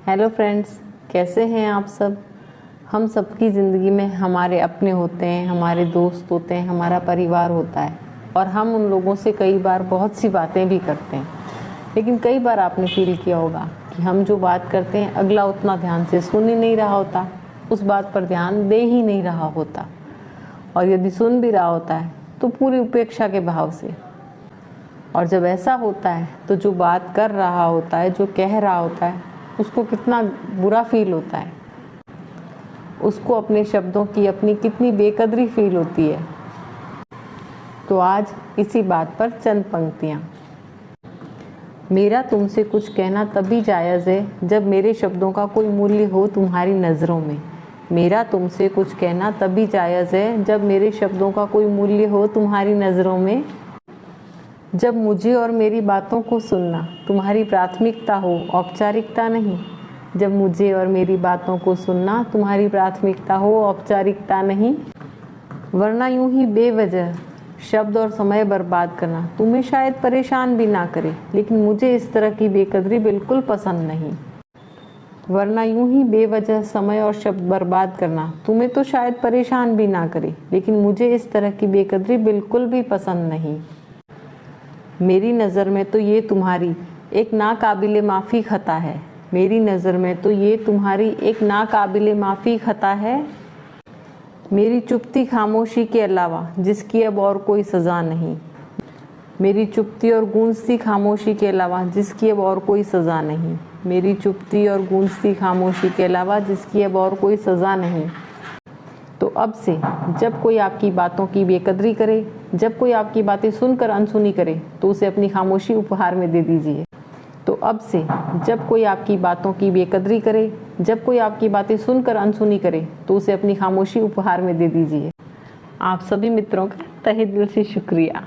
Hello friends, कैसे हैं आप सब। हम सबकी ज़िंदगी में हमारे अपने होते हैं, हमारे दोस्त होते हैं, हमारा परिवार होता है और हम उन लोगों से कई बार बहुत सी बातें भी करते हैं। लेकिन कई बार आपने फील किया होगा कि हम जो बात करते हैं अगला उतना ध्यान से सुन ही नहीं रहा होता, उस बात पर ध्यान दे ही नहीं रहा होता, और यदि सुन भी रहा होता है तो पूरी उपेक्षा के भाव से। और जब ऐसा होता है तो जो बात कर रहा होता है, जो कह रहा होता है, उसको कितना बुरा फील होता है, उसको अपने शब्दों की अपनी कितनी बेकदरी फील होती है। तो आज इसी बात पर चंद पंक्तियाँ। मेरा तुमसे कुछ कहना तभी जायज़ है जब मेरे शब्दों का कोई मूल्य हो तुम्हारी नज़रों में। मेरा तुमसे कुछ कहना तभी जायज़ है जब मेरे शब्दों का कोई मूल्य हो तुम्हारी नज़रों में। जब मुझे और मेरी बातों को सुनना तुम्हारी प्राथमिकता हो, औपचारिकता नहीं। जब मुझे और मेरी बातों को सुनना तुम्हारी प्राथमिकता हो, औपचारिकता नहीं। वरना यूं ही बेवजह शब्द और समय बर्बाद करना तुम्हें शायद परेशान भी ना करे, लेकिन मुझे इस तरह की बेकदरी बिल्कुल पसंद नहीं। वरना यूं ही बेवजह समय और शब्द बर्बाद करना तुम्हें तो शायद परेशान भी ना करे, लेकिन मुझे इस तरह की बेकदरी बिल्कुल भी पसंद नहीं। मेरी नज़र में तो ये तुम्हारी एक नाकाबिले माफ़ी खता है। मेरी नज़र में तो ये तुम्हारी एक नाकाबिले माफ़ी खता है। मेरी चुप्ती खामोशी के अलावा जिसकी अब और कोई सज़ा नहीं। मेरी चुप्ती और गूंजती खामोशी के अलावा जिसकी अब और कोई सज़ा नहीं। मेरी चुप्ती और गूंजती खामोशी के अलावा जिसकी अब और कोई सज़ा नहीं। तो अब से जब कोई आपकी बातों की बेकदरी करे, जब कोई आपकी बातें सुनकर अनसुनी करे, तो उसे अपनी खामोशी उपहार में दे दीजिए। तो अब से जब कोई आपकी बातों की बेकदरी करे, जब कोई आपकी बातें सुनकर अनसुनी करे, तो उसे अपनी खामोशी उपहार में दे दीजिए। आप सभी मित्रों का तहे दिल से शुक्रिया।